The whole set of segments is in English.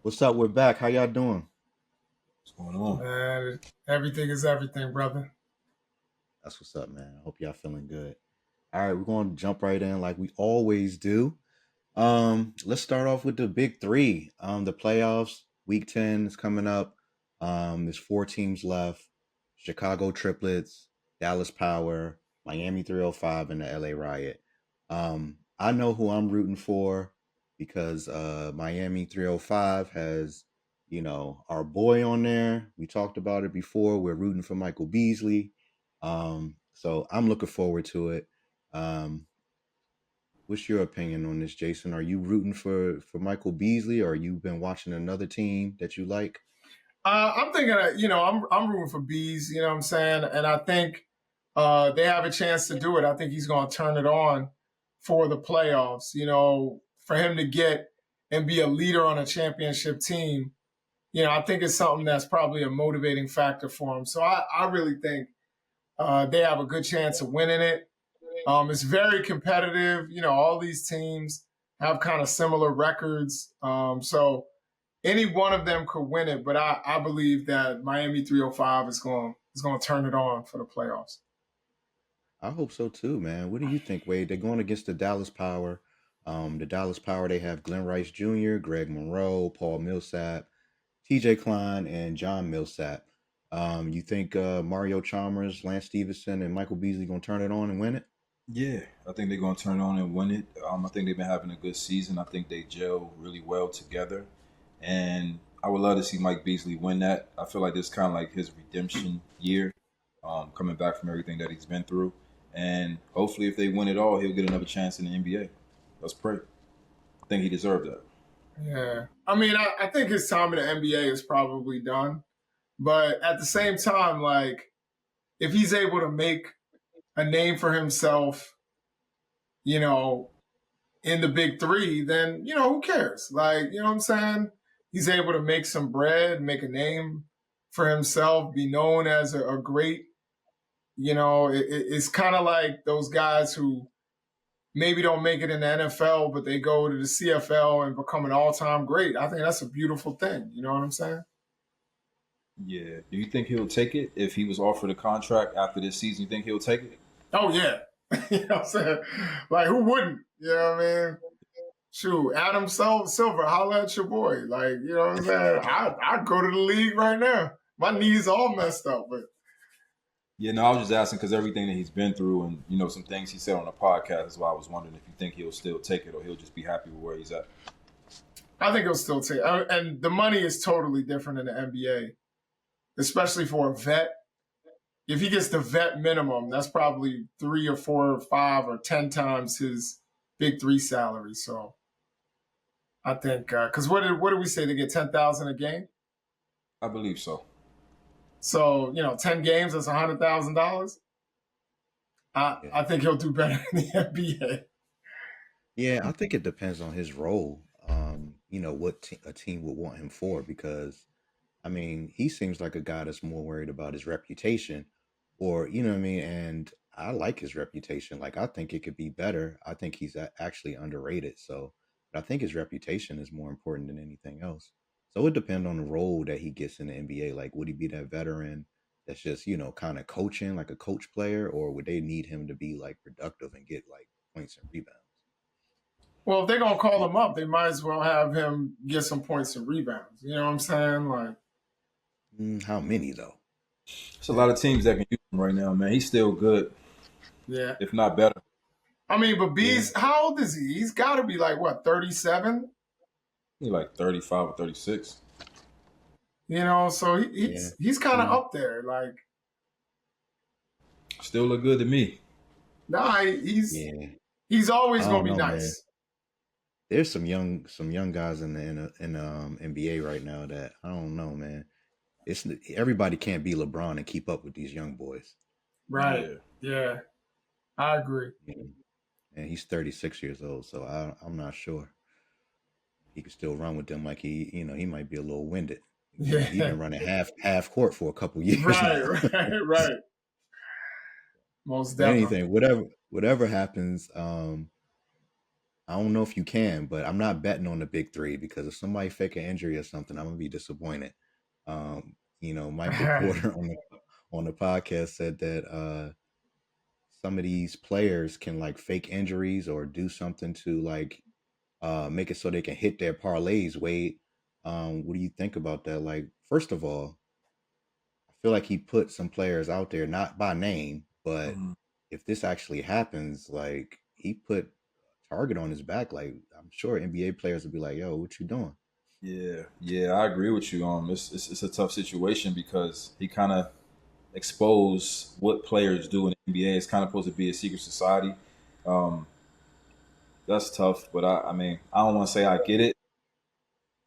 What's up? We're back. How y'all doing? What's going on? Man, everything is everything, brother. That's what's up, man. I hope y'all feeling good. All right, we're going to jump right in like we always do. Let's start off with the big three. The playoffs, week 10 is coming up. There's four teams left. Chicago Triplets, Dallas Power, Miami 305, and the LA Riot. I know who I'm rooting for because Miami 305 has, our boy on there. We talked about it before. We're rooting for Michael Beasley. So I'm looking forward to it. Um, What's your opinion on this, Jason? Are you rooting for Michael Beasley, or you been watching another team that you like? I'm thinking, I'm rooting for bees. You know what I'm saying, and I think they have a chance to do it. I think he's going to turn it on for the playoffs. For him to get and be a leader on a championship team. I think it's something that's probably a motivating factor for him. So I really think they have a good chance of winning it. It's very competitive. All these teams have kind of similar records. So any one of them could win it, but I believe that Miami 305 is going to turn it on for the playoffs. I hope so too, man. What do you think, Wade? They're going against the Dallas Power. The Dallas Power, they have Glenn Rice Jr., Greg Monroe, Paul Millsap, TJ Klein, and John Millsap. You think Mario Chalmers, Lance Stevenson, and Michael Beasley going to turn it on and win it? Yeah, I think they're going to turn on and win it. I think they've been having a good season. I think they gel really well together. And I would love to see Mike Beasley win that. I feel like this kind of like his redemption year, coming back from everything that he's been through. And hopefully, if they win it all, he'll get another chance in the NBA. Let's pray. I think he deserved that. Yeah. I mean, I think his time in the NBA is probably done. But at the same time, like, if he's able to make a name for himself, you know, in the big three, then, who cares? Like, you know what I'm saying? He's able to make some bread, make a name for himself, be known as a great, it's kind of like those guys who maybe don't make it in the NFL, but they go to the CFL and become an all-time great. I think that's a beautiful thing. You know what I'm saying? Yeah. Do you think he'll take it if he was offered a contract after this season? You think he'll take it? Oh, yeah. You know what I'm saying? Like, who wouldn't? You know what I mean? Shoot, Adam Silver, holla at your boy. Like, you know what I'm saying? I'd go to the league right now. My knees all messed up, but Yeah, no, I was just asking because everything that he's been through and, some things he said on the podcast is why I was wondering if you think he'll still take it or he'll just be happy with where he's at. I think he'll still take it. And the money is totally different in the NBA, especially for a vet. If he gets the vet minimum, that's probably 3 or 4 or 5 or 10 times his big three salary. So I think because what did we say, they get 10,000 a game? I believe so. So 10 games, that's $100,000. I Yeah. think he'll do better in the NBA. Yeah, I think it depends on his role. What a team would want him for, because I mean, he seems like a guy that's more worried about his reputation, or you know what I mean. And I like his reputation. Like, I think it could be better. I think he's actually underrated. So, but I think his reputation is more important than anything else. So it depends on the role that he gets in the NBA. Like, would he be that veteran that's just kind of coaching, like a coach player, or would they need him to be like productive and get like points and rebounds? Well, if they're gonna call him up, they might as well have him get some points and rebounds. You know what I'm saying? Like, How many though? There's a lot of teams that can use him right now, man. He's still good, yeah. if not better. I mean, but Yeah, B's, how old is he? He's got to be like what, 37? He's like 35 or 36. So yeah, he's kind of yeah, up there. Like, Still look good to me. nah, he's yeah. he's I always gonna don't be know, man. nice. There's some young guys in the NBA right now that I don't know, man. It's everybody can't be LeBron and keep up with these young boys. Right? Yeah. Yeah, I agree. You know? And he's 36 years old, so I'm not sure he could still run with them. Like, he might be a little winded. He Yeah, been running half court for a couple years right, now. right, right. Most But anything, definitely. whatever happens, I don't know if you can, but I'm not betting on the big three because if somebody fake an injury or something, I'm gonna be disappointed. Michael Porter on the podcast said that some of these players can like fake injuries or do something to like make it so they can hit their parlays. Wade, what do you think about that? Like, first of all, I feel like he put some players out there, not by name, but Mhm. if this actually happens, like he put a target on his back. Like, I'm sure NBA players would be like, "Yo, what you doing?" Yeah, yeah, I agree with you. It's a tough situation because he kind of exposed what players do in the NBA. It's kind of supposed to be a secret society. Um, that's tough, but I mean, I don't want to say I get it,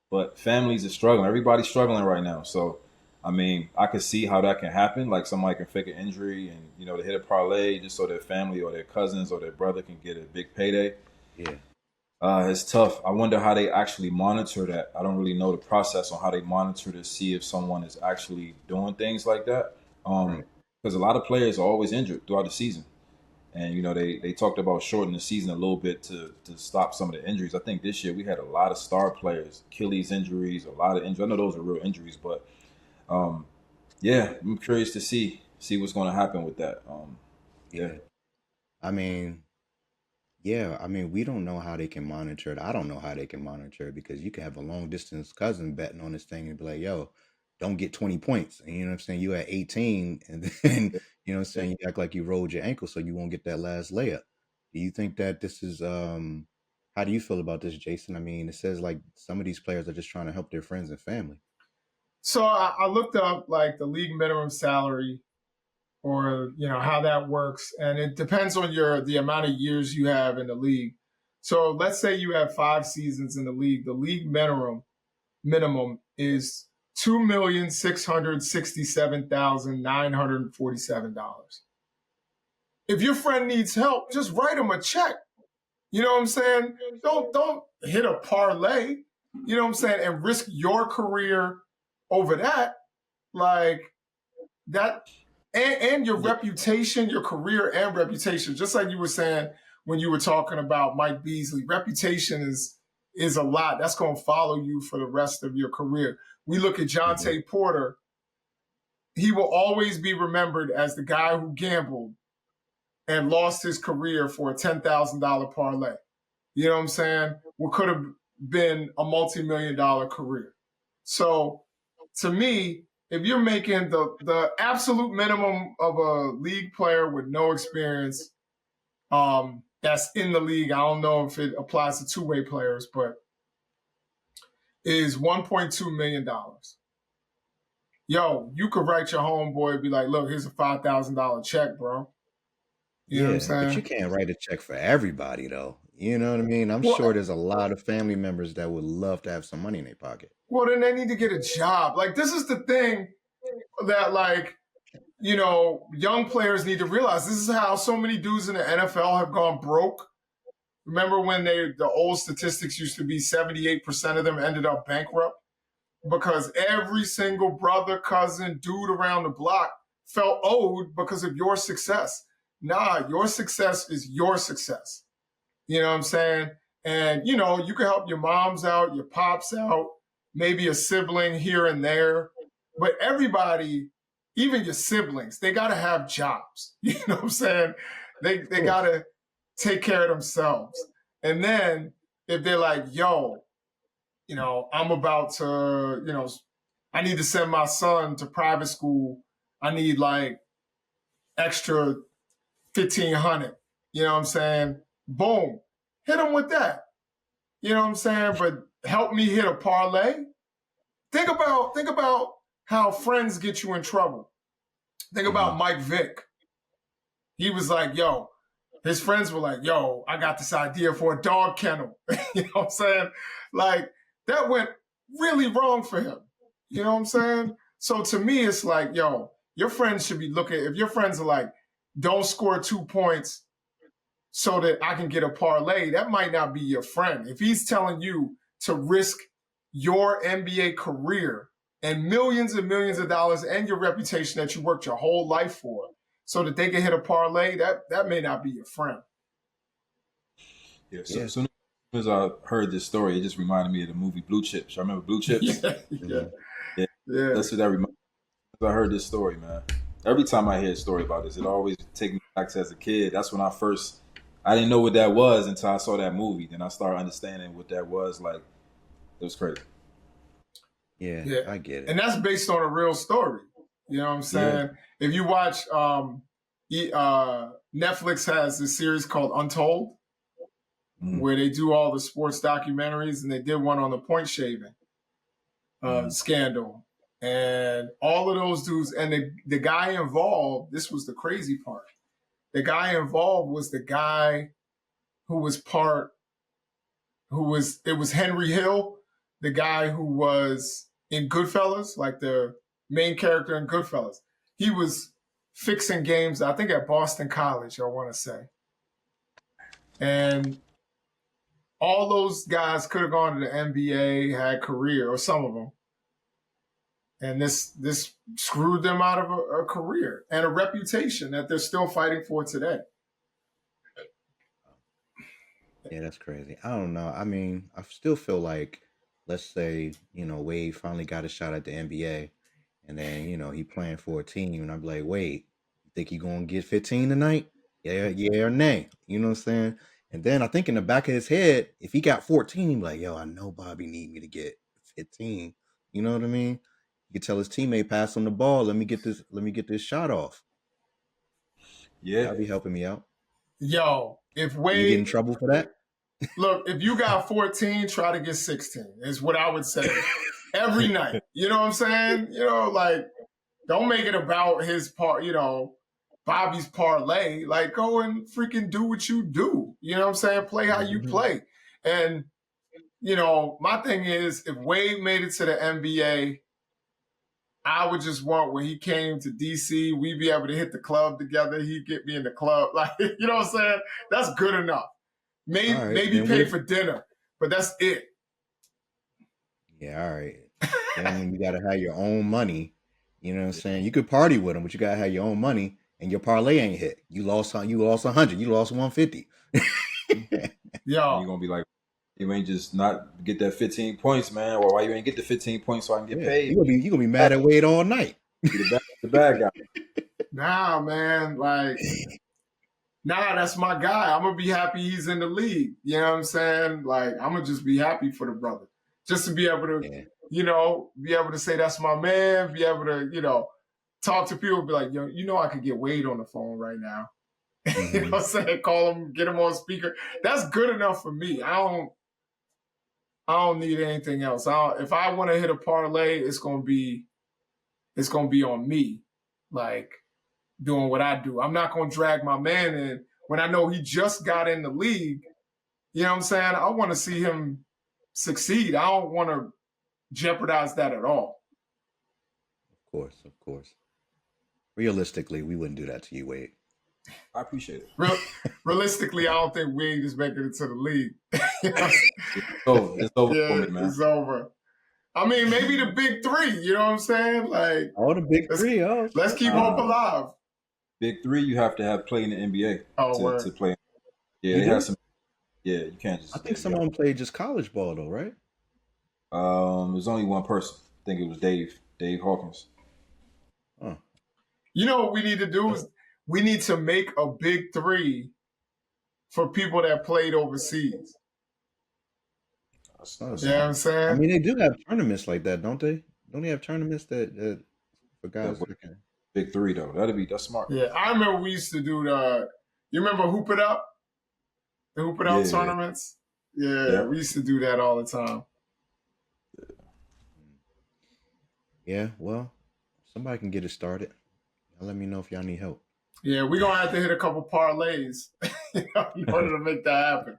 but families are struggling. Everybody's struggling right now. So, I mean, I could see how that can happen. Like somebody can fake an injury and they hit a parlay just so their family or their cousins or their brother can get a big payday. Yeah, It's tough. I wonder how they actually monitor that. I don't really know the process on how they monitor to see if someone is actually doing things like that. right. Because a lot of players are always injured throughout the season. And they talked about shortening the season a little bit to stop some of the injuries. I think this year we had a lot of star players, Achilles injuries, a lot of injuries. I know those are real injuries, but um, yeah, I'm curious to see what's going to happen with that. Yeah, Yeah, I mean, yeah, I mean, we don't know how they can monitor it. I don't know how they can monitor it because you can have a long distance cousin betting on this thing and be like, "Yo, don't get 20 points." And you know what I'm saying? You at 18, and then you know what I'm saying? You act like you rolled your ankle so you won't get that last layup. Do you think that this is how do you feel about this, Jason? I mean, it says like some of these players are just trying to help their friends and family. So I looked up like the league minimum salary or how that works, and it depends on the amount of years you have in the league. So let's say you have 5 seasons in the league. The league minimum is $2,667,947. If your friend needs help, just write him a check. You know what I'm saying? Don't hit a parlay. You know what I'm saying? And risk your career over that. Like that, and your yeah, reputation, your career and reputation. Just like you were saying when you were talking about Mike Beasley, reputation is a lot. That's going to follow you for the rest of your career. We look at Hmm. Jonte Porter. He will always be remembered as the guy who gambled and lost his career for a $10,000 parlay. You know what I'm saying? What could have been a multi-million-dollar career. So to me, if you're making the absolute minimum of a league player with no experience, that's in the league, I don't know if it applies to two-way players, but is $1.2 million. Yo, you could write your homeboy and be like, look, here's a $5,000 check, bro. You know what I'm Yeah, but you saying? can't write a check for everybody though. You know what I mean? I'm Well, sure there's a lot of family members that would love to have some money in their pocket. well, then they need to get a job. Like, this is the thing that, like, young players need to realize this is how so many dudes in the NFL have gone broke. Remember when the old statistics used to be 78% of them ended up bankrupt because every single brother, cousin, dude around the block felt owed because of your success. Nah, your success is your success. You know what I'm saying? And you can help your moms out, your pops out, maybe a sibling here and there. But everybody, even your siblings, they gotta have jobs. You know what I'm saying? Of They course. gotta take care of themselves. And then if they're like, yo, I'm about to, I need to send my son to private school. I need like extra 1,500. You know what I'm saying? Boom. Hit them with that. You know what I'm saying? But help me hit a parlay. Think about how friends get you in trouble. Think Hmm. about Mike Vick. He was like, yo, his friends were like, yo, I got this idea for a dog kennel. You know what I'm saying? Like, that went really wrong for him. You know what I'm saying? So to me, it's like, yo, your friends should be looking, if your friends are like, don't score 2 points so that I can get a parlay, that might not be your friend. If he's telling you to risk your NBA career and millions of dollars and your reputation that you worked your whole life for so that they can hit a parlay, that may not be your friend. yeah. So, Yeah. so as I heard this story, it just reminded me of the movie Blue Chips. I remember Blue Chips. Yeah, yeah, Mm-hmm. Yeah, yeah. that's what that reminds. As I heard this story, man. Every time I hear a story about this, it always take me back to as a kid. That's when I didn't know what that was until I saw that movie. Then I started understanding what that was. Like it was crazy. Yeah, Yeah. I get And it. that's based on a real story. You know what I'm Yeah. saying? If you watch Netflix has this series called Untold, Mm-hmm. where they do all the sports documentaries, and they did one on the point shaving Mm-hmm. scandal. And all of those dudes, and the guy involved, this was the crazy part. The guy involved was the guy who was part, it was Henry Hill, the guy who was in Goodfellas, like the main character in Goodfellas. He was fixing games, I think at Boston College, I want to say. And all those guys could have gone to the NBA, had career, or some of them. And this screwed them out of a career and a reputation that they're still fighting for today. Yeah, that's crazy. I don't know. I mean, I still feel like, let's say, Wade finally got a shot at the NBA, and then he playing for a team, and I'm like, wait, you think he gonna get 15 tonight? Yeah, yeah or nay? You know what I'm saying? And then I think in the back of his head, if he got 14, he'd be like, yo, I know Bobby need me to get 15. You know what I mean? You could tell his teammate, pass on the ball. Let me get this shot off. Yeah. That'll be helping me out. Yo, if You get in Wade, trouble for that? look, if you got 14, try to get 16, is what I would say every night. You know what I'm saying? Like, don't make it about his part, Bobby's parlay. Like, go and freaking do what you do. You know what I'm saying? Play how you Mhm. play. And, my thing is, if Wade made it to the NBA, I would just want when he came to DC, we'd be able to hit the club together. He'd get me in the club. Like, you know what I'm saying? That's good enough. All Maybe, right. maybe Then what pay if for dinner, but that's it. Yeah, all right. Then when you gotta have your own money, you know what I'm saying? You could party with them, but you gotta have your own money, and your parlay ain't hit. You lost 100. You lost 150. And Yo, you're gonna be like, you ain't just not get that 15 points, man. Or why you ain't get the 15 points so I can get Yeah, paid? you gonna be mad at Wade all night. Be the bad guy. nah, man. Like, nah, that's my guy. I'm gonna be happy he's in the league. You know what I'm saying? Like, I'm gonna just be happy for the brother, just to be able to, Yeah. be able to say that's my man. Be able to, talk to people. Be like, yo, I could get Wade on the phone right now. You know Hmm. what I'm saying? Call him, get him on speaker. That's good enough for me. I don't need anything else. If I want to hit a parlay, it's gonna be on me. Like, doing what I do. I'm not gonna drag my man in when I know he just got in the league. You know what I'm saying? I want to see him succeed. I don't want to jeopardize that at all. Of course, of course. Realistically, we wouldn't do that to you, Wade. I appreciate it. Realistically, I don't think Wade is making it to the league. You know It's over for yeah, me, man. it's over. I mean, maybe the big three. You know what I'm saying? Like, Oh, the big let's three. Oh, let's shit. keep hope Nah, alive. big three, you have to have played in the NBA Oh, to word. play. Yeah, You they have do? some. Yeah, you can't I just. think some Yeah. of them played just college ball, though, right? There's only one person. I think it was Dave Hawkins. Oh, You know what we need to do is we need to make a big three for people that played overseas. That's, oh, that's You know what smart. I'm I saying? mean, they do have tournaments like that, don't they? Don't they have tournaments that for Yeah, guys but that can? big three though. That's smart. Yeah, I remember we used to do you remember Hoop It Up? The Hoop It Up Yeah, tournaments? Yeah, yeah. we used to do that all the time. Yeah, well, somebody can get it started. Y'all let me know if y'all need help. Yeah, we're going to have to hit a couple parlays in order to make that happen.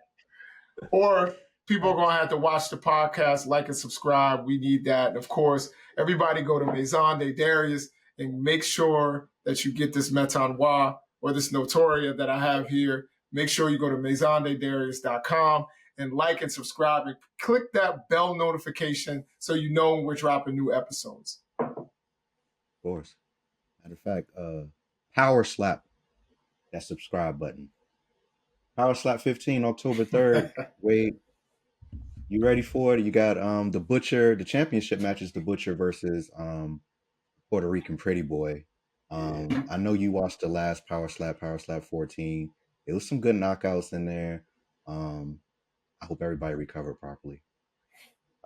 Or people are Facts. going to have to watch the podcast, like and subscribe. We need that. And of course, everybody go to Maison de Darius and make sure that you get this Metanoir or this Notoria that I have here. Make sure you go to maisondedarius.com and like and subscribe and click that bell notification so you know when we're dropping new episodes. Of course. Matter of fact, power slap that subscribe button. Power slap 15, October 3rd. Wade, You ready for it? You got the Butcher. The championship match is the Butcher versus Puerto Rican Pretty Boy. Yeah. I know you watched the last Power Slap 14. It was some good knockouts in there. Um, I hope everybody recovered properly.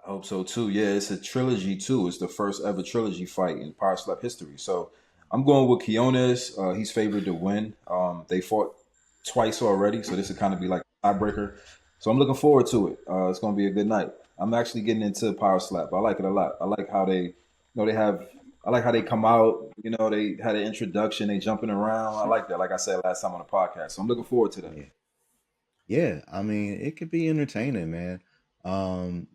I hope so too. Yeah, it's a trilogy too. It's the first ever trilogy fight in Power Slap history. So I'm going with Quiones. He's favored to win. They fought twice already, so this would kind of be like a tiebreaker. So I'm looking forward to it. It's going to be a good night. I'm actually getting into Power Slap. I like it a lot. I like how they, they have. I like how they come out. They had an introduction. They jumping around. I like that. Like I said last time on the podcast. So I'm looking forward to that. Yeah, yeah. I mean, it could be entertaining, man. Um,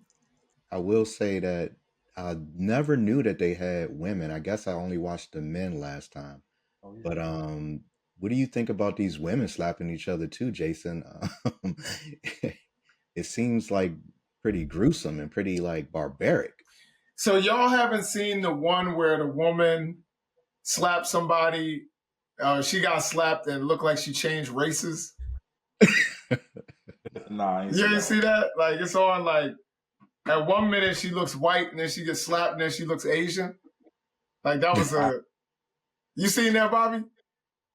I will say that I never knew that they had women. I guess I only watched the men last time. Oh yeah. But what do you think about these women slapping each other too, Jason? Um, it seems like pretty gruesome and pretty like barbaric. So y'all haven't seen the one where the woman slapped somebody. She got slapped and looked like she changed races. Nah, I ain't You see didn't that see one. that? Like it's on like at 1 minute she looks white and then she gets slapped and then she looks Asian. Like that was a. You seen that, Bobby?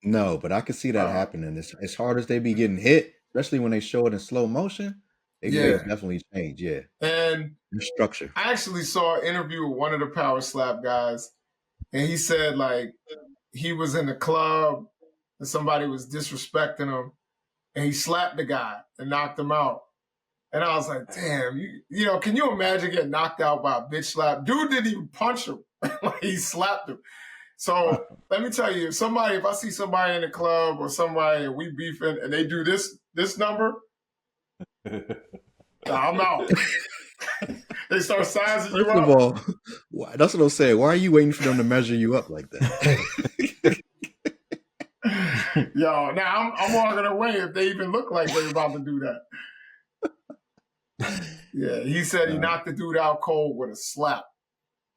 No, but I could see that Uh, happening. As hard as they be getting hit, especially when they show it in slow motion, they yeah. definitely change. Yeah, And their structure. I actually saw an interview with one of the Power Slap guys, and he said like he was in the club and somebody was disrespecting him, and he slapped the guy and knocked him out. And I was like, damn, can you imagine getting knocked out by a bitch slap? Dude didn't even punch him. Like he slapped him. So let me tell you, if I see somebody in the club or somebody and we beefing and they do this number, I'm out. They start sizing you First of up. all, that's what I'm saying. Why are you waiting for them to measure you up like that? Yo, now I'm walking away if they even look like they're about to do that. Yeah, he said he knocked the dude out cold with a slap.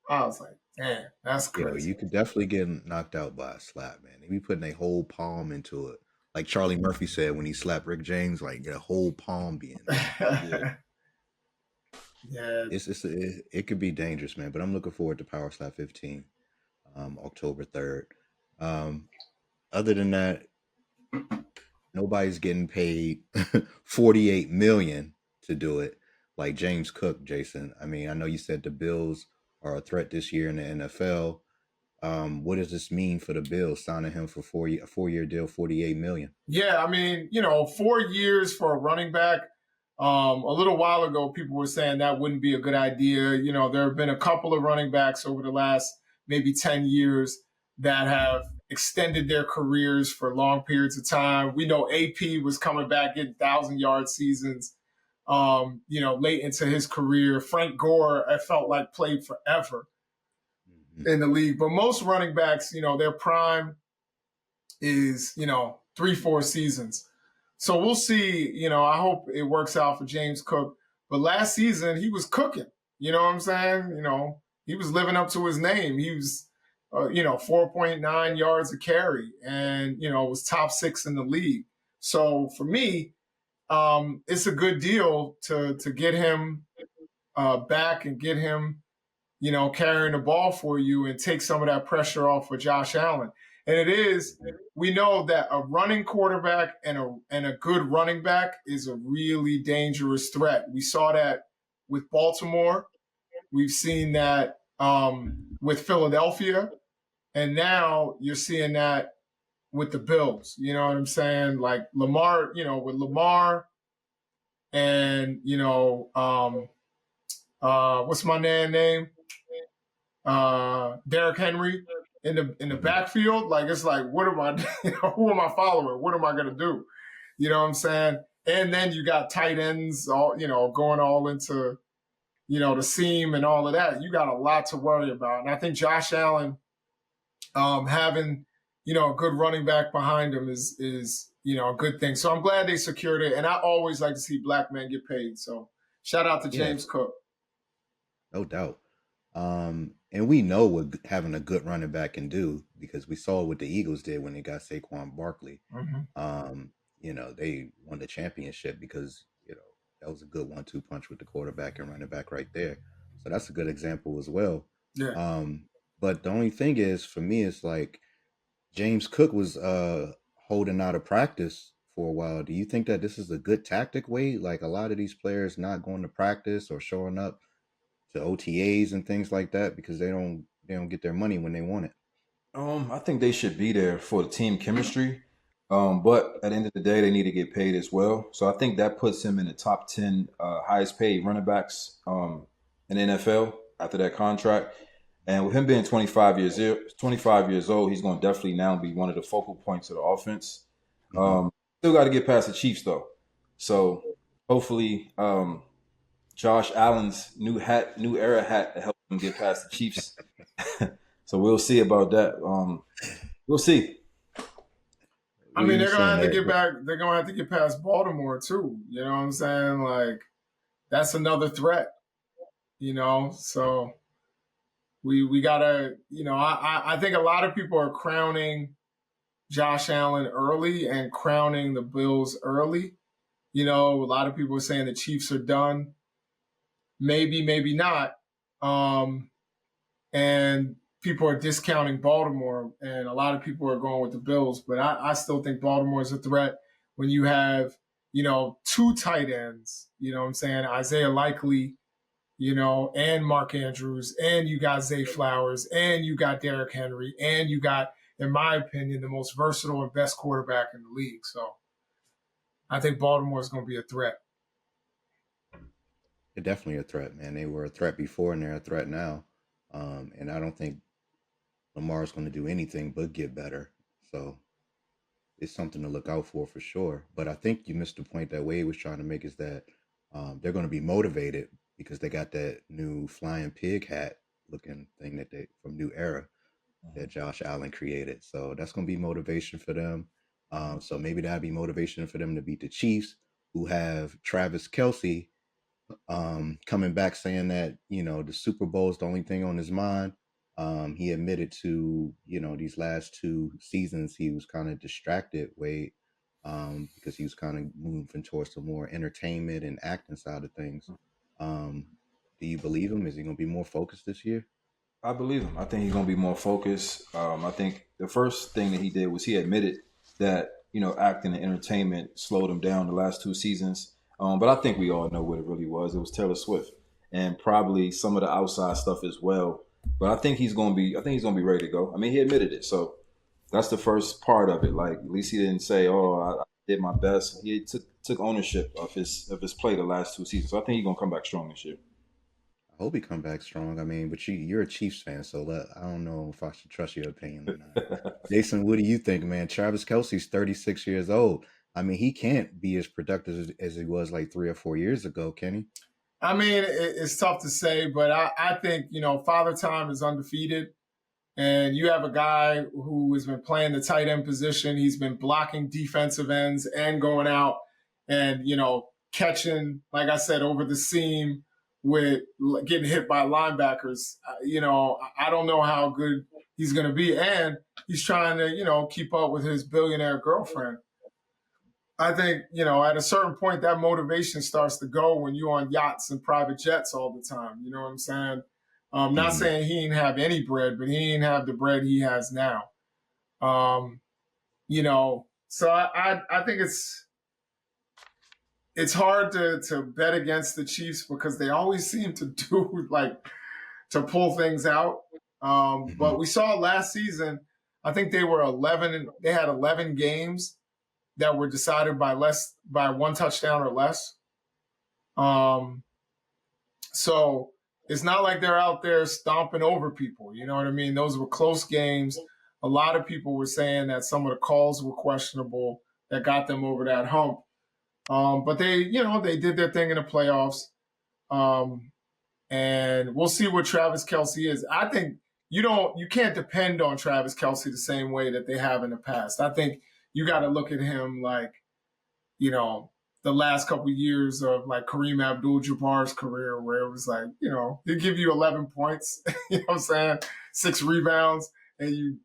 I was like, damn, that's Yo, crazy. you could definitely get knocked out by a slap, man. They be putting a whole palm into it. Like Charlie Murphy said when he slapped Rick James, like a whole palm be in there. Yeah. Yeah. It could be dangerous, man. But I'm looking forward to Power Slap 15, October 3rd. Um, other than that, nobody's getting paid 48 million to do it like James Cook, Jason. I mean, I know you said the Bills are a threat this year in the NFL. What does this mean for the Bills signing him for a 4-year deal, 48 million? Yeah, I mean, 4 years for a running back. A little while ago, people were saying that wouldn't be a good idea. There have been a couple of running backs over the last maybe 10 years that have extended their careers for long periods of time. We know AP was coming back getting 1,000-yard seasons, late into his career. Frank Gore, I felt like played forever in the league. But most running backs, their prime is, 3-4 seasons. So we'll see. I hope it works out for James Cook. But last season, he was cooking. You know what I'm saying? He was living up to his name. He was, 4.9 yards a carry and, was top 6 in the league. So for me, it's a good deal to get him back and get him, carrying the ball for you and take some of that pressure off for Josh Allen. And we know that a running quarterback and a good running back is a really dangerous threat. We saw that with Baltimore. We've seen that with Philadelphia. And now you're seeing that with the Bills. You know what I'm saying? Like Lamar, with Lamar and, what's my man's name? Derrick Henry in the backfield. Like it's like, what am I? Who am I following? What am I gonna do? You know what I'm saying? And then you got tight ends, all going all into the seam and all of that. You got a lot to worry about. And I think Josh Allen having a good running back behind him is a good thing. So I'm glad they secured it. And I always like to see black men get paid. So shout out to Yeah, James Cook. no doubt. And we know what having a good running back can do because we saw what the Eagles did when they got Saquon Barkley. Mm-hmm. They won the championship because that was a good 1-2 punch with the quarterback and running back right there. So that's a good example as well. Yeah. Um, but the only thing is, for me, it's like James Cook was holding out of practice for a while. Do you think that this is a good tactic way? Like a lot of these players not going to practice or showing up to OTAs and things like that because they don't get their money when they want it. I think they should be there for the team chemistry. But at the end of the day, they need to get paid as well. So I think that puts him in the top 10 highest paid running backs in the NFL after that contract. And with him being 25 years old, he's going to definitely now be one of the focal points of the offense. Hmm. Still got to get past the Chiefs though. So hopefully, Josh Allen's new era hat, to help him get past the Chiefs. So we'll see about that. We'll see. I We mean, they're gonna understand have to that, get but back. They're gonna have to get past Baltimore too. You know what I'm saying? Like that's another threat. So we gotta. I think a lot of people are crowning Josh Allen early and crowning the Bills early. A lot of people are saying the Chiefs are done. Maybe, maybe not. Um, and people are discounting Baltimore, and a lot of people are going with the Bills. But I still think Baltimore is a threat when you have, two tight ends, you know what I'm saying? Isaiah Likely, and Mark Andrews, and you got Zay Flowers, and you got Derrick Henry, and you got, in my opinion, the most versatile and best quarterback in the league. So I think Baltimore is going to be a threat. they're definitely a threat, man. They were a threat before, and they're a threat now. And I don't think Lamar's going to do anything but get better. So it's something to look out for sure. But I think you missed the point that Wade was trying to make is that they're going to be motivated because they got that new flying pig hat looking thing that they from New Era that Josh Allen created. So that's going to be motivation for them. So maybe that'd be motivation for them to beat the Chiefs, who have Travis Kelce coming back saying that the Super Bowl is the only thing on his mind. He admitted to these last two seasons he was kind of distracted, Wade, because he was kind of moving towards the more entertainment and acting side of things. Um, do you believe him? Is he going to be more focused this year? I believe him. I think he's going to be more focused. I think the first thing that he did was he admitted that acting and entertainment slowed him down the last two seasons. But I think we all know what it really was. It was Taylor Swift and probably some of the outside stuff as well. But I think he's going to be. I think he's going to be ready to go. I mean, he admitted it, so that's the first part of it. Like at least he didn't say, "Oh, I did my best." He took ownership of his play the last two seasons. So I think he's going to come back strong this year. I hope he come back strong. I mean, but you're a Chiefs fan, so I don't know if I should trust your opinion or not. Jason, what do you think, man? Travis Kelsey's 36 years old. I mean, he can't be as productive as he was like 3 or 4 years ago, can he? I mean, it's tough to say, but I think, Father Time is undefeated. And you have a guy who has been playing the tight end position. He's been blocking defensive ends and going out and, catching, like I said, over the seam with getting hit by linebackers. I don't know how good he's going to be. And he's trying to, keep up with his billionaire girlfriend. I think, at a certain point, that motivation starts to go when you're on yachts and private jets all the time. You know what I'm saying? Not Hmm. saying he ain't have any bread, but he ain't have the bread he has now. Um, so I think it's hard to bet against the Chiefs because they always seem to do like to pull things out. Hmm. But we saw last season, I think they were 11 and they had 11 games that were decided by one touchdown or less. Um, so it's not like they're out there stomping over people. You know what I mean? Those were close games. A lot of people were saying that some of the calls were questionable that got them over that hump. But they did their thing in the playoffs. Um, and we'll see what Travis Kelce is. I think you can't depend on Travis Kelce the same way that they have in the past. I think you got to look at him like, you know, the last couple of years of like Kareem Abdul-Jabbar's career, where it was like, he'll give you 11 points, you know what I'm saying, 6 rebounds, and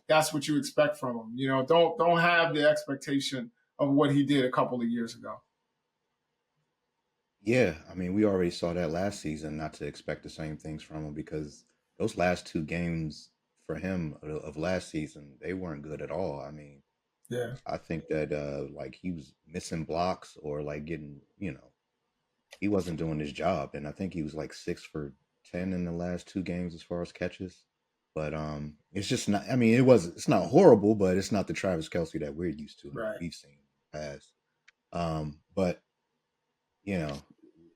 that's what you expect from him. Don't have the expectation of what he did a couple of years ago. Yeah, I mean, we already saw that last season. Not to expect the same things from him because those last two games for him of last season, they weren't good at all. I mean, Yeah. I think that like he was missing blocks or like getting, he wasn't doing his job, and I think he was like 6 for 10 in the last two games as far as catches. But it's just not. I mean, it's not horrible, but it's not the Travis Kelce that we're used to and that Right. we've seen in the past. But you know,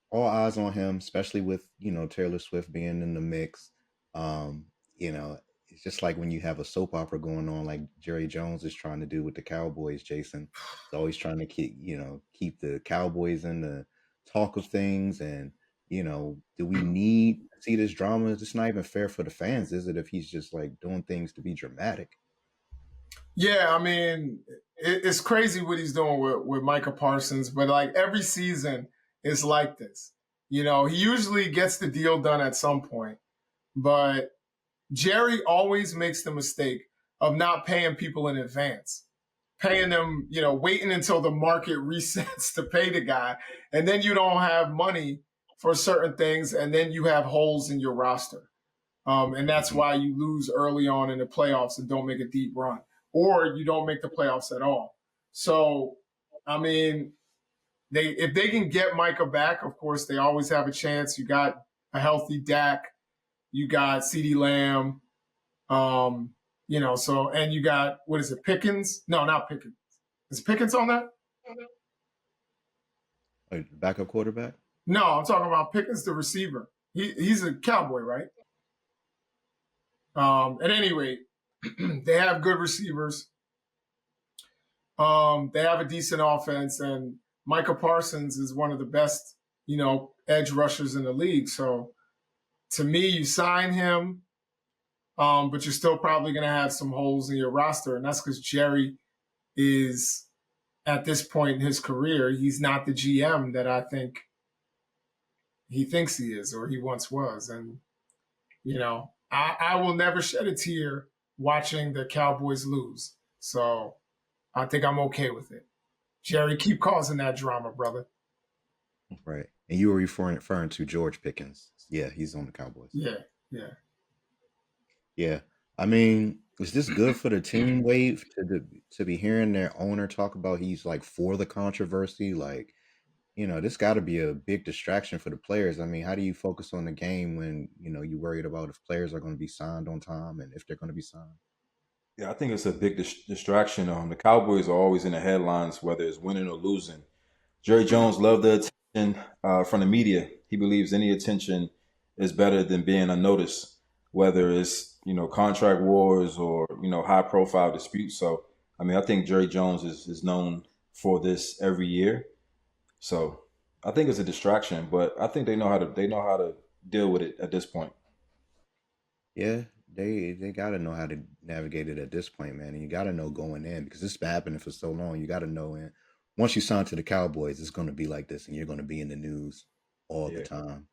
all eyes on him, especially with Taylor Swift being in the mix. Um, you know, it's just like when you have a soap opera going on, like Jerry Jones is trying to do with the Cowboys. Jason is always trying to keep the Cowboys in the talk of things, and do we need to see this drama? It's not even fair for the fans, is it? If he's just like doing things to be dramatic. Yeah, I mean, it's crazy what he's doing with Micah Parsons, but like every season is like this. He usually gets the deal done at some point, but Jerry always makes the mistake of not paying people in advance, paying them, waiting until the market resets to pay the guy. And then you don't have money for certain things, and then you have holes in your roster. And that's Hmm. why you lose early on in the playoffs and don't make a deep run, or you don't make the playoffs at all. So, I mean, if they can get Micah back, of course, they always have a chance. You got a healthy Dak, you got CeeDee Lamb, so and you got what is it, Pickens? No, not Pickens. Is Pickens on that? Like backup quarterback. No, I'm talking about Pickens, the receiver. He's a Cowboy, right? At any rate, they have good receivers. They have a decent offense, and Micah Parsons is one of the best, edge rushers in the league. So to me, you sign him, but you're still probably going to have some holes in your roster, and that's because Jerry is at this point in his career, he's not the GM that I think he thinks he is or he once was. And, I will never shed a tear watching the Cowboys lose. So I think I'm okay with it. Jerry, keep causing that drama, brother. Right. And you were referring to George Pickens. Yeah, he's on the Cowboys. Yeah, yeah. Yeah. I mean, is this good for the team wave to be hearing their owner talk about he's like for the controversy? Like, this got to be a big distraction for the players. I mean, how do you focus on the game when, you're worried about if players are going to be signed on time and if they're going to be signed? Yeah, I think it's a big distraction. The Cowboys are always in the headlines, whether it's winning or losing. Jerry Jones loved the attention from the media. He believes any attention is better than being unnoticed, whether it's contract wars or high profile disputes. So I mean, I think Jerry Jones is known for this every year. So I think it's a distraction, but I think they know how to deal with it at this point. Yeah, they got to know how to navigate it at this point, man. And you got to know going in because this has been happening for so long. You got to know in once you sign to the Cowboys, it's going to be like this, and you're going to be in the news all the Yeah. time.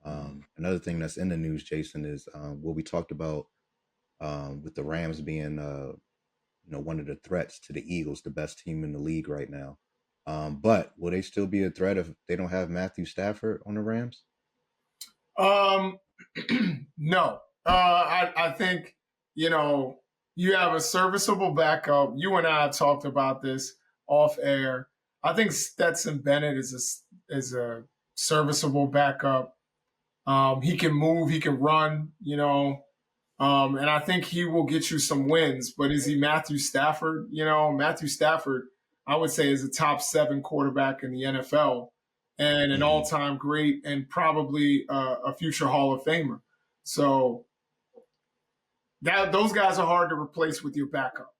Hmm. Another thing that's in the news, Jason, is what we talked about with the Rams being, one of the threats to the Eagles, the best team in the league right now. But will they still be a threat if they don't have Matthew Stafford on the Rams? Um, no. I think, you have a serviceable backup. You and I have talked about this off air. I think Stetson Bennett is a serviceable backup. He can move, he can run, and I think he will get you some wins. But is he Matthew Stafford? Matthew Stafford, I would say, is a top 7 quarterback in the NFL and an Hmm. all-time great and probably a future Hall of Famer. So those guys are hard to replace with your backup.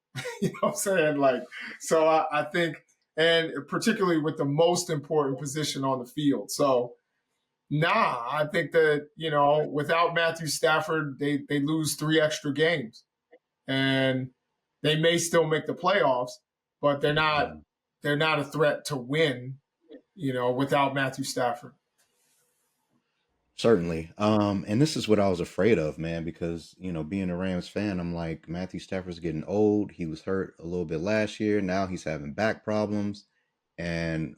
You know what I'm saying? So I think, and particularly with the most important position on the field. So nah, I think that, without Matthew Stafford, they lose 3 extra games. And they may still make the playoffs, but Hmm. they're not a threat to win, without Matthew Stafford. Certainly. And this is what I was afraid of, man, because, being a Rams fan, I'm like, Matthew Stafford's getting old. He was hurt a little bit last year. Now he's having back problems. And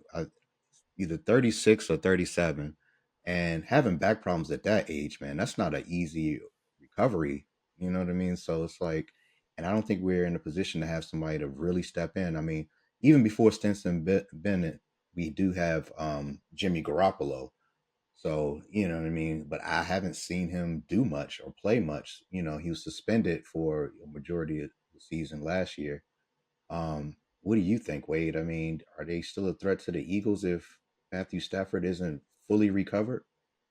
either 36 or 37. And having back problems at that age, man, that's not an easy recovery. You know what I mean? So it's like, and I don't think we're in a position to have somebody to really step in. I mean, even before Stinson Bennett, we do have Jimmy Garoppolo. So, you know what I mean? But I haven't seen him do much or play much. You know, he was suspended for a majority of the season last year. What do you think, Wade? I mean, are they still a threat to the Eagles if Matthew Stafford isn't fully recovered?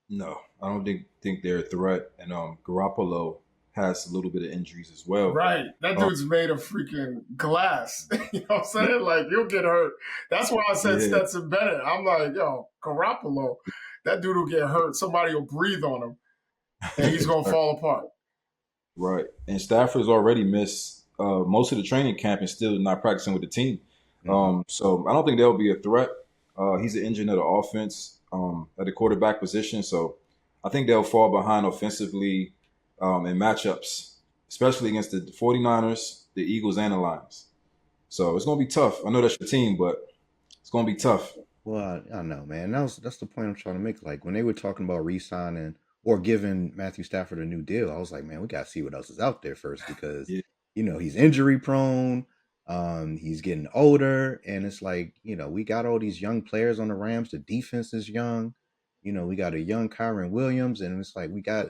No, I don't think they're a threat. And Garoppolo has a little bit of injuries as well. Right. That Um, dude's made of freaking glass. You know what I'm yeah, saying? Like, you'll get hurt. That's why I said yeah, Stetson Bennett. I'm like, yo, Garoppolo, that dude will get hurt. Somebody will breathe on him, and he's going to fall apart. right. And Stafford's already missed most of the training camp and still not practicing with the team. Hmm. So I don't think they'll be a threat. He's the engine of the offense at the quarterback position. So I think they'll fall behind offensively in matchups, especially against the 49ers, the Eagles, and the Lions. So it's going to be tough. I know that's your team, but it's going to be tough. Well, I know, man. That's the point I'm trying to make. Like when they were talking about re-signing or giving Matthew Stafford a new deal, I was like, man, we gotta see what else is out there first because Yeah, he's injury prone. He's getting older, and it's like we got all these young players on the Rams. The defense is young. We got a young Kyron Williams, and it's like we got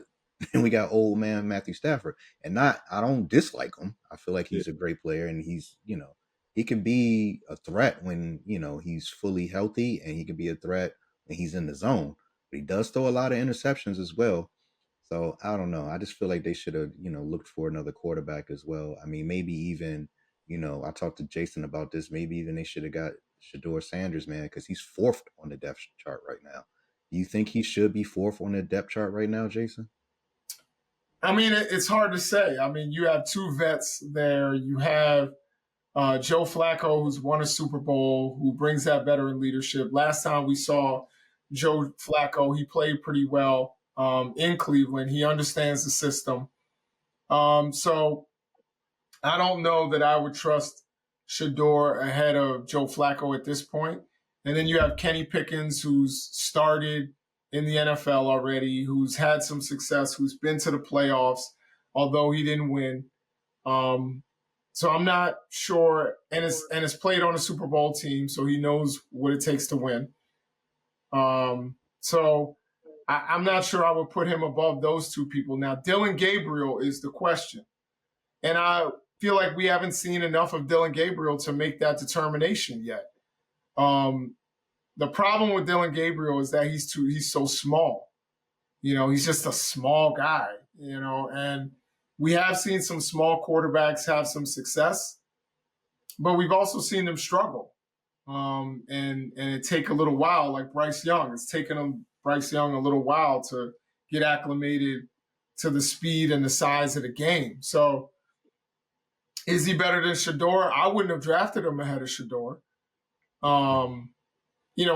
we got old man Matthew Stafford. And not, I don't dislike him. I feel like yeah, he's a great player, and he can be a threat when he's fully healthy, and he can be a threat when he's in the zone. But he does throw a lot of interceptions as well. So I don't know. I just feel like they should have looked for another quarterback as well. I mean, maybe even I talked to Jason about this. Maybe even they should have got Shedeur Sanders, man, because he's fourth on the depth chart right now. Do you think he should be fourth on the depth chart right now, Jason? I mean, it's hard to say. I mean, you have two vets there. You have Joe Flacco, who's won a Super Bowl, who brings that veteran leadership. Last time we saw Joe Flacco, he played pretty well in Cleveland. He understands the system. So I don't know that I would trust Shedeur ahead of Joe Flacco at this point. And then you have Kenny Pickens, who's started in the NFL already, who's had some success, who's been to the playoffs, although he didn't win. Um, so I'm not sure, and has played on a Super Bowl team, so he knows what it takes to win. So I'm not sure I would put him above those two people. Now, Dylan Gabriel is the question, and I feel like we haven't seen enough of Dylan Gabriel to make that determination yet. Um, the problem with Dylan Gabriel is that he's so small. He's just a small guy. And we have seen some small quarterbacks have some success, but we've also seen them struggle. And it take a little while, like Bryce Young. It's taken Bryce Young a little while to get acclimated to the speed and the size of the game. So is he better than Shedeur? I wouldn't have drafted him ahead of Shedeur. Um,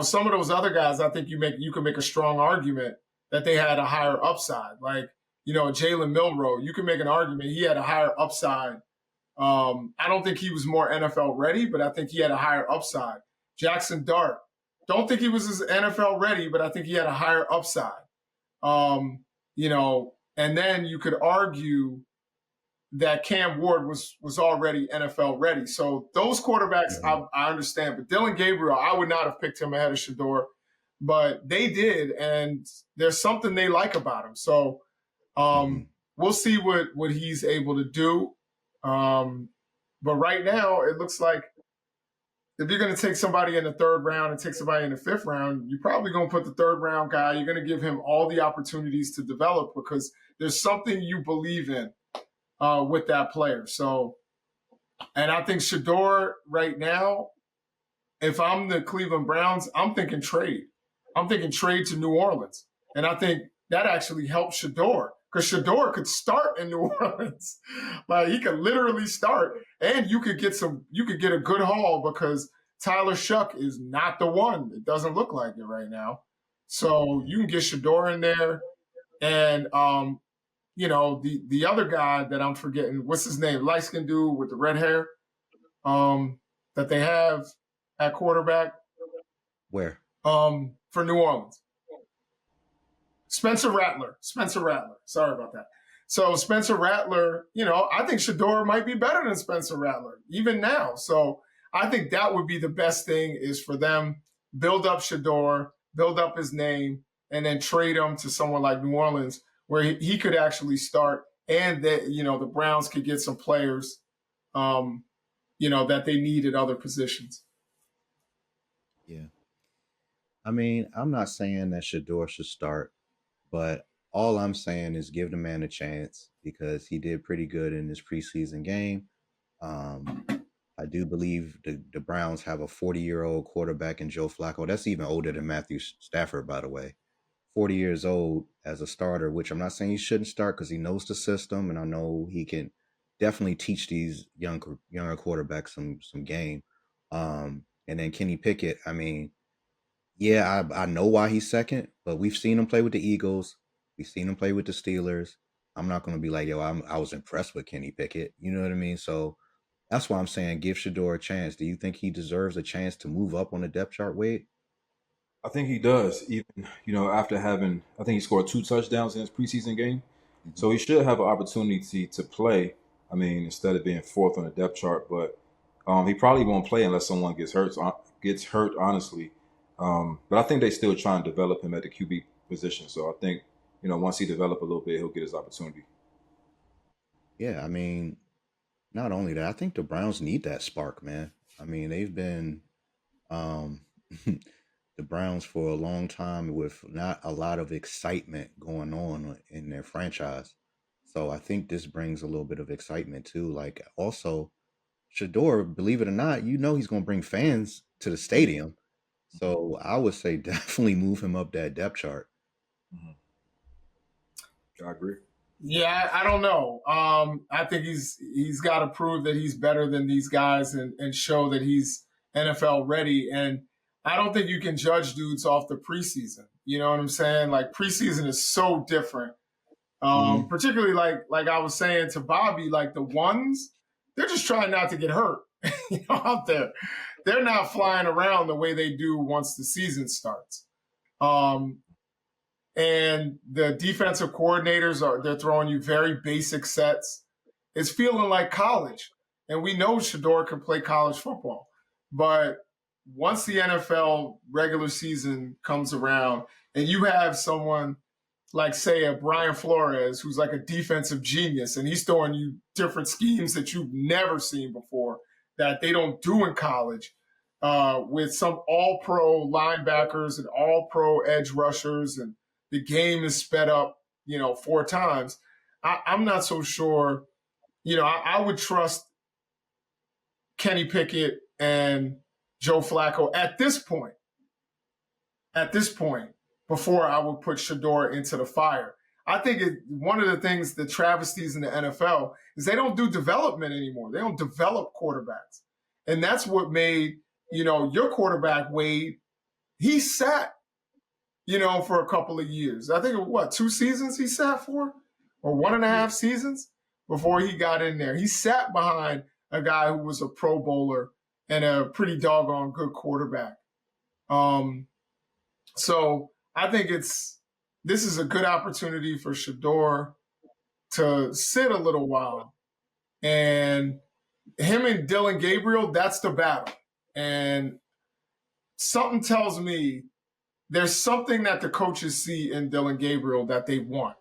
some of those other guys, I think you can make a strong argument that they had a higher upside. Like, Jalen Milroe, you can make an argument he had a higher upside. I don't think he was more NFL ready, but I think he had a higher upside. Jackson Dart, don't think he was as NFL ready, but I think he had a higher upside. And then you could argue that Cam Ward was already NFL ready. So those quarterbacks, Mm-hmm. I understand. But Dylan Gabriel, I would not have picked him ahead of Shedeur, but they did, and there's something they like about him. So Mm-hmm. we'll see what he's able to do. But right now, it looks like if you're going to take somebody in the third round and take somebody in the fifth round, you're probably going to put the third round guy. You're going to give him all the opportunities to develop because there's something you believe in with that player. So, and I think Shedeur right now, if I'm the Cleveland Browns, I'm thinking trade. I'm thinking trade to New Orleans. And I think that actually helps Shedeur because Shedeur could start in New Orleans. Like he could literally start and you could get a good haul because Tyler Shuck is not the one. It doesn't look like it right now. So you can get Shedeur in there. And the other guy that I'm forgetting, what's his name? Light skinned dude with the red hair that they have at quarterback. Where? for New Orleans. Spencer Rattler. Sorry about that. So Spencer Rattler, I think Shedeur might be better than Spencer Rattler, even now. So I think that would be the best thing is for them, build up Shedeur, build up his name, and then trade him to someone like New Orleans where he could actually start and that, the Browns could get some players, that they need at other positions. Yeah. I mean, I'm not saying that Shador should start, but all I'm saying is give the man a chance because he did pretty good in this preseason game. Um, I do believe the Browns have a 40-year-old quarterback in Joe Flacco. That's even older than Matthew Stafford, by the way. 40 years old as a starter, which I'm not saying he shouldn't start because he knows the system, and I know he can definitely teach these younger quarterbacks some game. And then Kenny Pickett, I mean, yeah, I know why he's second, but we've seen him play with the Eagles. We've seen him play with the Steelers. I'm not going to be like, yo, I was impressed with Kenny Pickett. You know what I mean? So that's why I'm saying give Shador a chance. Do you think he deserves a chance to move up on the depth chart, Wade? I think he does. Even after having, I think he scored 2 touchdowns in his preseason game, Mhm. so he should have an opportunity to play. I mean, instead of being fourth on the depth chart, but he probably won't play unless someone gets hurt. Gets hurt, honestly. But I think they still try and develop him at the QB position. So I think once he develop a little bit, he'll get his opportunity. Yeah, I mean, not only that, I think the Browns need that spark, man. I mean, they've been um, the Browns for a long time with not a lot of excitement going on in their franchise. So I think this brings a little bit of excitement too. Like also, Shador, believe it or not, he's going to bring fans to the stadium. So I would say definitely move him up that depth chart. Hmm. I agree. Yeah, I don't know. I think he's got to prove that he's better than these guys and show that he's NFL ready. And I don't think you can judge dudes off the preseason. You know what I'm saying? Like preseason is so different. Hmm. Particularly like I was saying to Bobby, like the ones, they're just trying not to get hurt. Out there, they're not flying around the way they do once the season starts. Um, and the defensive coordinators they're throwing you very basic sets. It's feeling like college, and we know Shador can play college football, but once the NFL regular season comes around and you have someone like say a Brian Flores who's like a defensive genius and he's throwing you different schemes that you've never seen before that they don't do in college, with some all pro linebackers and all pro edge rushers, and the game is sped up 4 times. I'm not so sure. I would trust Kenny Pickett and Joe Flacco at this point. Before I would put Shador into the fire. I think one of the things, the travesties in the NFL, is they don't do development anymore. They don't develop quarterbacks. And that's what made, your quarterback, Wade, he sat, for a couple of years. I think, 2 seasons he sat for? Or one and a Yeah. half seasons before he got in there. He sat behind a guy who was a Pro Bowler and a pretty doggone good quarterback. So I think this is a good opportunity for Shador to sit a little while. And him and Dylan Gabriel, that's the battle. And something tells me there's something that the coaches see in Dylan Gabriel that they want.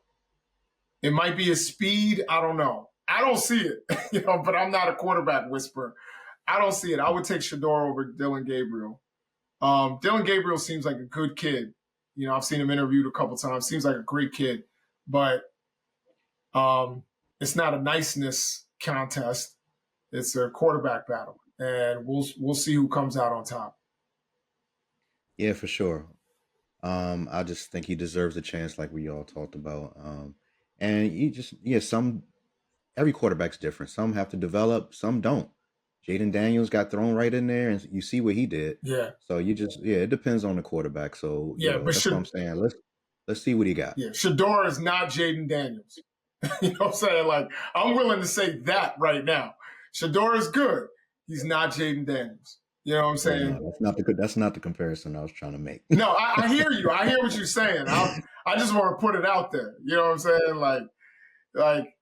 It might be his speed. I don't know. I don't see it, but I'm not a quarterback whisperer. I don't see it. I would take Shador over Dylan Gabriel. Dylan Gabriel seems like a good kid. I've seen him interviewed a couple times. Seems like a great kid, but it's not a niceness contest. It's a quarterback battle, and we'll see who comes out on top. Yeah, for sure. I just think he deserves a chance, like we all talked about. And you just, yeah, every quarterback's different. Some have to develop, some don't. Jaden Daniels got thrown right in there, and you see what he did. Yeah, So yeah, it depends on the quarterback. So yeah, but that's what I'm saying. Let's see what he got. Shedeur is not Jaden Daniels. You know what I'm saying? Like, I'm willing to say that right now. Shedeur is good. He's not Jaden Daniels. You know what I'm Yeah, no, saying? that's not the comparison I was trying to make. No, I hear you. I hear what you're saying. I just want to put it out there. You know what I'm saying? Like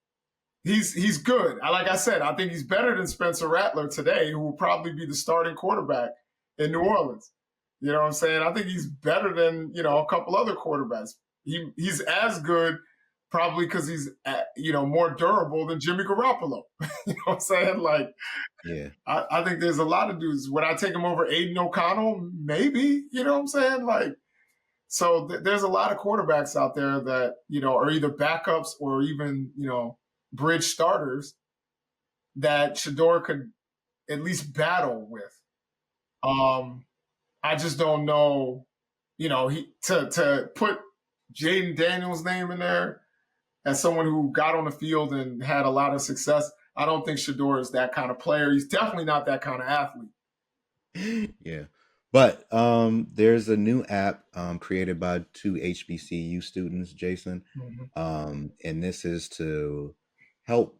he's good. Like I said, I think he's better than Spencer Rattler today, who will probably be the starting quarterback in New Orleans. You know what I'm saying? I think he's better than a couple other quarterbacks. He's as good, probably because he's more durable than Jimmy Garoppolo. You know what I'm saying? Like Yeah, I think there's a lot of dudes. Would I take him over Aiden O'Connell? Maybe. You know what I'm saying? Like so, there's a lot of quarterbacks out there that are either backups or even bridge starters that Shedeur could at least battle with. Um, I just don't know, he to put Jaden Daniels' name in there as someone who got on the field and had a lot of success. I don't think Shedeur is that kind of player. He's definitely not that kind of athlete. yeah. But there's a new app created by two HBCU students, Jason, Mhm. and this is to help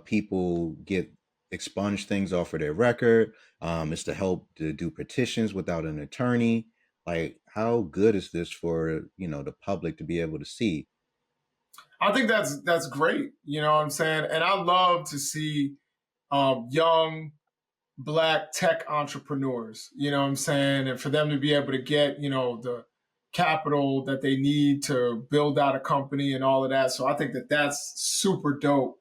people get expunge things off of their record. It's to help to do petitions without an attorney. Like, how good is this for the public to be able to see? I think that's great. You know what I'm saying? And I love to see young black tech entrepreneurs, you know what I'm saying? And for them to be able to get, the capital that they need to build out a company and all of that. So I think that that's super dope.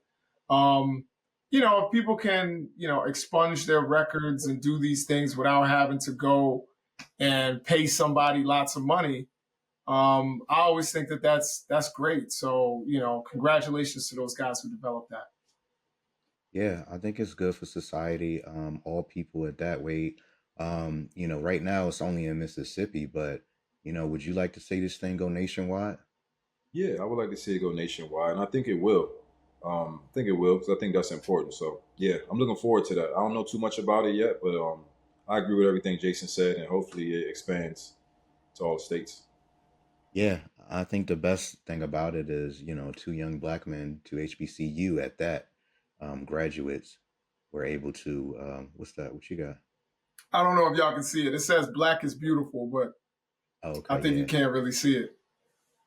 Um, if people can, expunge their records and do these things without having to go and pay somebody lots of money. I always think that that's great. So, congratulations to those guys who developed that. Yeah, I think it's good for society. All people at that weight. Right now it's only in Mississippi, but would you like to see this thing go nationwide? Yeah, I would like to see it go nationwide, and I think it will. I think it will because I think that's important. So yeah, I'm looking forward to that. I don't know too much about it yet, but I agree with everything Jason said, and hopefully it expands to all states. Yeah, I think the best thing about it is, two young black men, two HBCU at that, graduates were able to, what's that? What you got? I don't know if y'all can see it. It says black is beautiful, but Oh, I okay, think you yeah, can't really see it.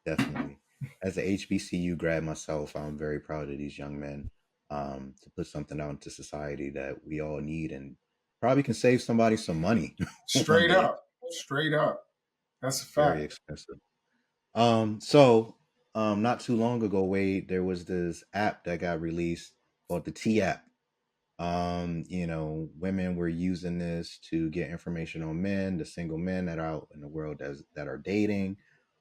definitely. As a HBCU grad myself, I'm very proud of these young men, to put something out into society that we all need and probably can save somebody some money one Straight day. up. Straight up. That's a Very fact. expensive. So not too long ago, Wade, there was this app that got released called the T app. Women were using this to get information on men, the single men that are out in the world that are dating.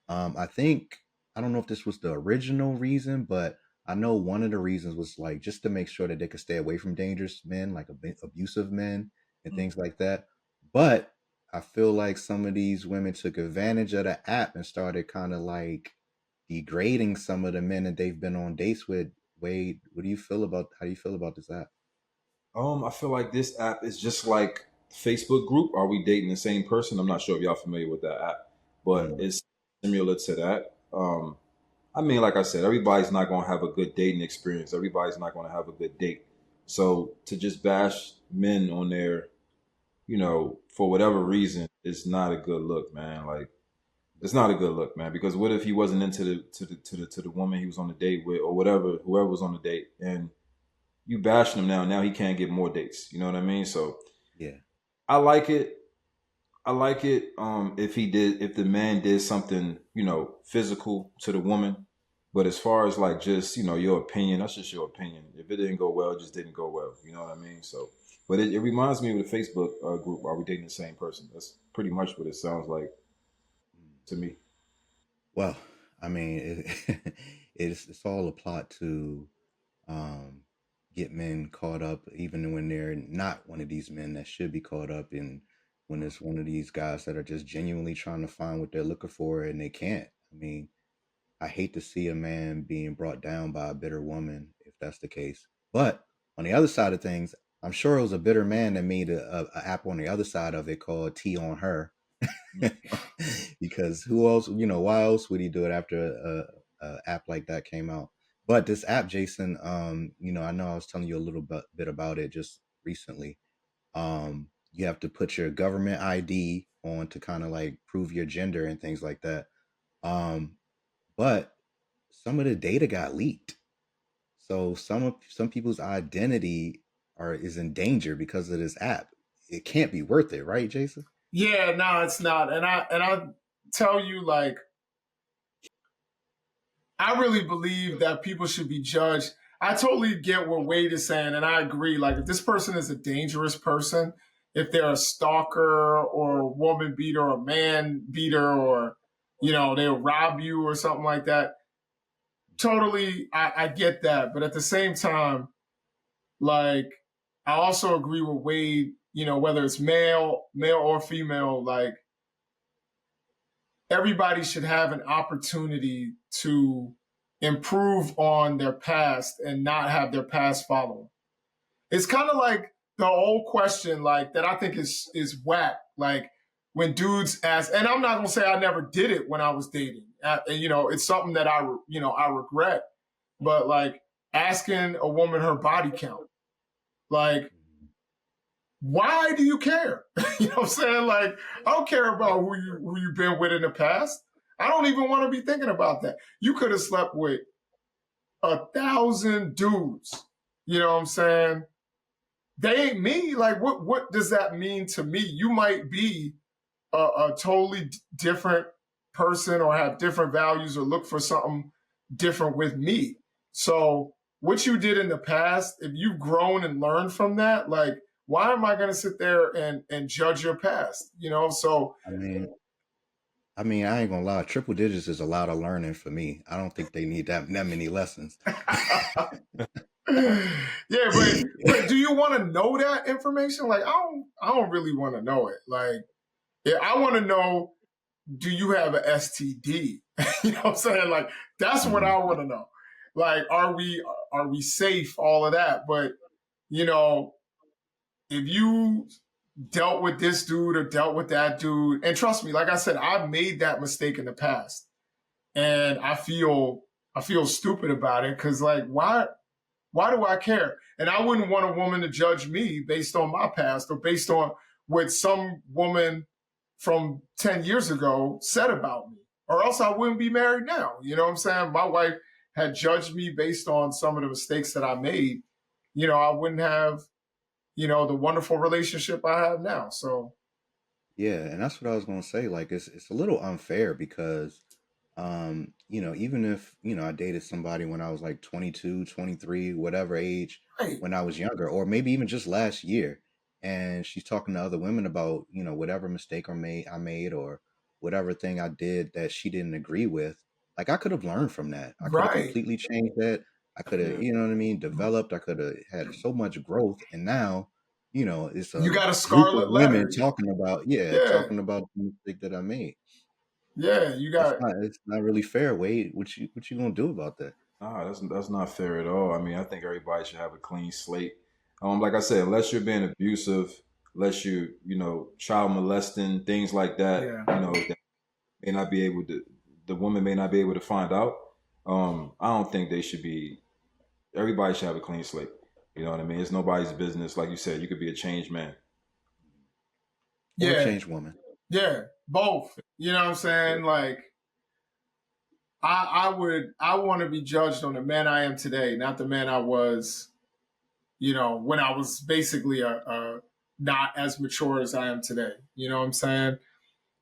I think I don't know if this was the original reason, but I know one of the reasons was like just to make sure that they could stay away from dangerous men, like abusive men and Mm. things like that. But I feel like some of these women took advantage of the app and started kind of like degrading some of the men that they've been on dates with. Wade, what do you feel about how do you feel about this app? I feel like this app is just like Facebook group. Are we dating the same person? I'm not sure if y'all familiar with that app, but Mm, it's similar to that. I mean, like I said, everybody's not going to have a good dating experience. Everybody's not going to have a good date. So to just bash men on there, for whatever reason, is not a good look, man. Like it's not a good look, man. Because what if he wasn't into the woman he was on the date with, or whatever, whoever was on the date, and you bashing him now? Now he can't get more dates. You know what I mean? So yeah. I like it. I like it. If the man did something, physical to the woman. But as far as like just, your opinion, that's just your opinion. If it didn't go well, it just didn't go well. You know what I mean? So, but it reminds me of the Facebook group. Are we dating the same person? That's pretty much what it sounds like Mm. to me. Well, I mean, it's all a plot to um, get men caught up, even when they're not one of these men that should be caught up, and when it's one of these guys that are just genuinely trying to find what they're looking for and they can't. I mean, I hate to see a man being brought down by a bitter woman if that's the case. But on the other side of things, I'm sure it was a bitter man that made a app on the other side of it called T on Her. Because who else, why else would he do it after a app like that came out? But this app, Jason, I know I was telling you a little bit about it just recently. You have to put your government ID on to kind of like prove your gender and things like that. Um, but some of the data got leaked. So some people's identity is in danger because of this app. It can't be worth it, right, Jason? Yeah, no, it's not. And I tell you, like, I really believe that people should be judged. I totally get what Wade is saying, and I agree. Like, if this person is a dangerous person, if they're a stalker or a woman beater or a man beater, or they'll rob you or something like that, totally, I get that. But at the same time, like, I also agree with Wade. Whether it's male or female, like, everybody should have an opportunity to improve on their past and not have their past follow them. It's kind of like the old question, like, that I think is whack. Like, when dudes ask, and I'm not gonna say I never did it when I was dating. It's something that I regret. But like, asking a woman her body count, like, why do you care? You know what I'm saying? Like, I don't care about who you've been with in the past. I don't even want to be thinking about that. You could have slept with 1,000 dudes. You know what I'm saying? They ain't me. Like, what does that mean to me? You might be a totally different person or have different values or look for something different with me. So what you did in the past, if you've grown and learned from that, like, why am I going to sit there and judge your past? So I mean, I ain't gonna lie. Triple digits is a lot of learning for me. I don't think they need that many lessons. yeah, but do you want to know that information? Like, I don't really want to know it. Like, yeah, I want to know, do you have an STD? You know what I'm saying? Like, that's what I want to know. Like, are we safe? All of that. But if you dealt with this dude or dealt with that dude, and trust me, like I said, I've made that mistake in the past, and I feel stupid about it because, like, why do I care? And I wouldn't want a woman to judge me based on my past or based on what some woman from 10 years ago said about me, or else I wouldn't be married now. You know what I'm saying? My wife had judged me based on some of the mistakes that I made. I wouldn't have, the wonderful relationship I have now. So, Yeah, and that's what I was gonna say. Like, it's a little unfair because, even if I dated somebody when I was like 22, 23, whatever age, right, when I was younger, or maybe even just last year, and she's talking to other women about whatever mistake I made or whatever thing I did that she didn't agree with. Like, I could have learned from that. I could have right. completely changed that. I could have, Yeah. you know what I mean, developed. I could have had so much growth, and now it's You a got a group of scarlet women letter. talking about, yeah, Yeah, talking about the mistake that I made. yeah. You got It's not really fair, Wade. What you gonna do about that? Nah, that's not fair at all. I mean, I think everybody should have a clean slate. Like I said, unless you're being abusive, unless child molesting, things like that, yeah. that may not be able to, the woman may not be able to find out. I don't think they should be. Everybody should have a clean slate. You know what I mean? It's nobody's business. Like you said, you could be a changed man. Or a Yeah, changed woman? yeah, both. You know what I'm Yeah, saying? Like, I want to be judged on the man I am today, not the man I was, when I was basically a not as mature as I am today. You know what I'm saying?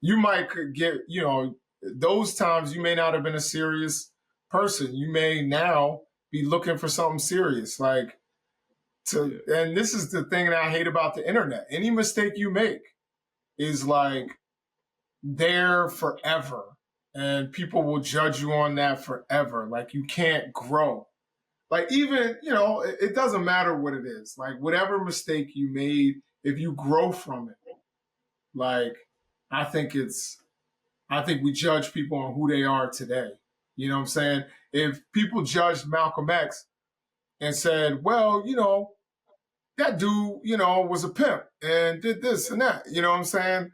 You might could get, those times you may not have been a serious person. You may now be looking for something serious. Like, yeah, and this is the thing that I hate about the internet. Any mistake you make is like there forever. And people will judge you on that forever. Like, you can't grow. Like, even, it doesn't matter what it is. Like, whatever mistake you made, if you grow from it, like, I think we judge people on who they are today. You know what I'm saying? If people judged Malcolm X and said, well, that dude, was a pimp and did this and that, you know what I'm saying?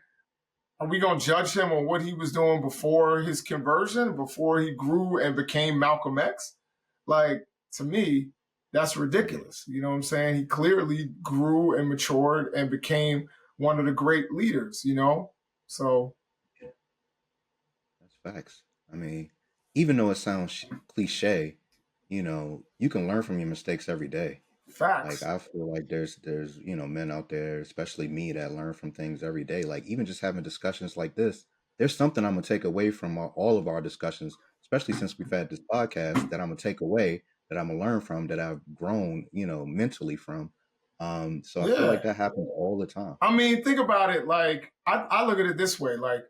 Are we going to judge him on what he was doing before his conversion, before he grew and became Malcolm X? Like, to me, that's Yeah. ridiculous. You know what I'm saying? He clearly grew and matured and became one of the great leaders, you know? So That's facts. I mean, even though it sounds cliche, you can learn from your mistakes every day. Like facts. I feel like there's men out there, especially me, that learn from things every day. Like even just having discussions like this, there's something I'm gonna take away from all of our discussions, especially since we've had this podcast that I'm gonna take away, that I'm gonna learn from, that I've grown, mentally from. So I feel like Yeah. that happens all the time. I mean, think about it. Like, I look at it this way. Like,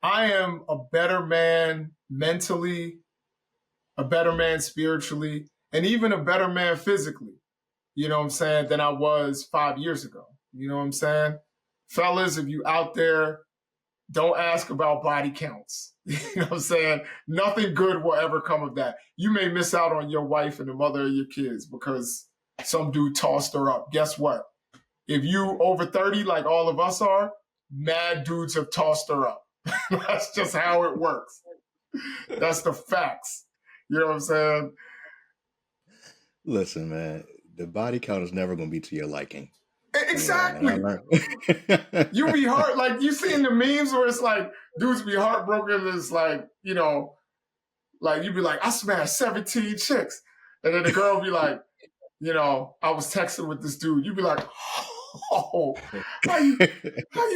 I am a better man mentally, a better man spiritually, and even a better man physically, you know what I'm saying, than I was 5 years ago. You know what I'm saying? Fellas, if you out there, don't ask about body counts. You know what I'm saying? Nothing good will ever come of that. You may miss out on your wife and the mother of your kids because some dude tossed her up. Guess what? If you over 30, like all of us are, mad dudes have tossed her up. That's just how it works. That's the facts. You know what I'm saying? Listen, man, the body count is never gonna be to your liking. Exactly. And You be heart like you seen the memes where it's like dudes be heartbroken. It's like, like you be like, I smashed 17 chicks. And then the girl be like, I was texting with this dude. You be like, oh, how you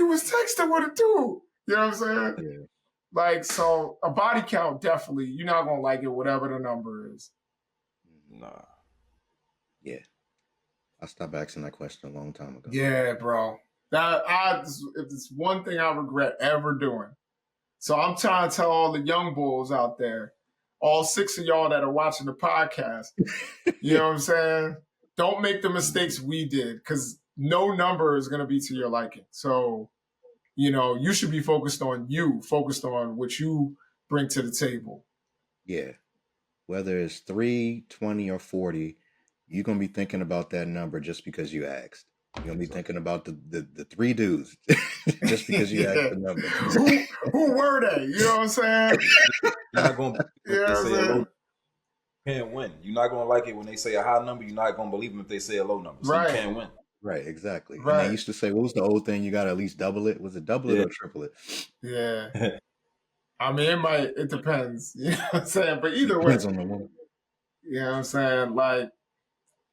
was texting with a dude? You know what I'm saying? Yeah. Like, so a body count, definitely, you're not going to like it, whatever the number is. Nah. Yeah. I stopped asking that question a long time ago. Yeah, bro. It's one thing I regret ever doing. So I'm trying to tell all the young bulls out there, all 6 of y'all that are watching the podcast, you know what I'm saying? Don't make the mistakes we did, because no number is going to be to your liking. So, you should be focused on what you bring to the table. Yeah. Whether it's 3, 20, or 40, you're going to be thinking about that number just because you asked. You're going to be thinking about the 3 dudes just because you asked the number. Who were they? You know what I'm saying? You're not going to You know what I'm saying? can't win. You're not going to like it when they say a high number. You're not going to believe them if they say a low number. So Right. you can't win. Right, exactly. Right. And they used to say, what was the old thing? You got to at least double it. Was it double it or triple it? Yeah. I mean, it depends. You know what I'm saying? But either way, Depends on the one. you know what I'm saying? Like,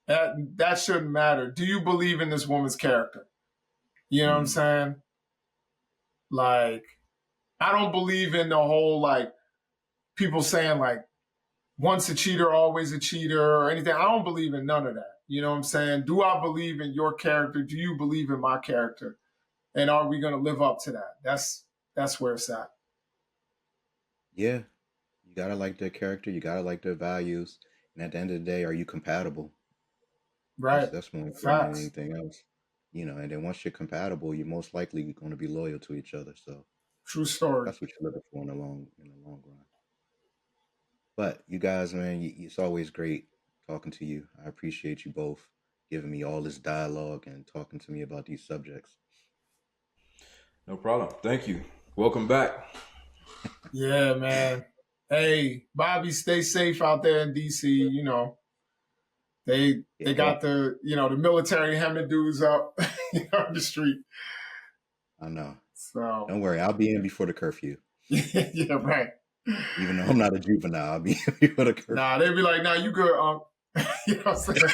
that shouldn't matter. Do you believe in this woman's character? You know what I'm saying? Like, I don't believe in the whole, like, people saying, like, once a cheater, always a cheater or anything. I don't believe in none of that. You know what I'm saying? Do I believe in your character? Do you believe in my character? And are we going to live up to that? That's where it's at. Yeah. You got to like their character. You got to like their values. And at the end of the day, are you compatible? Right. That's more important than anything else. And then once you're compatible, you're most likely going to be loyal to each other. So true story. That's what you're looking for in the long run. But you guys, man, it's always great talking to you. I appreciate you both giving me all this dialogue and talking to me about these subjects. No problem. Thank you. Welcome back. Yeah, man. Hey, Bobby, stay safe out there in DC. They got the military hemming dudes up on the street. I know. So don't worry, I'll be in before the curfew. Yeah, right. Even though I'm not a juvenile, I'll be in before the curfew. Nah, they'd be like, "Nah, you good, you know what I'm saying?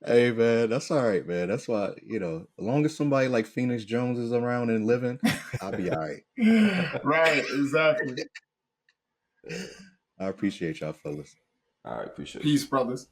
Hey, man, that's all right, man. That's why, as long as somebody like Phoenix Jones is around and living, I'll be all right. Right, exactly. I appreciate y'all, fellas. All right, appreciate it. Peace, brothers.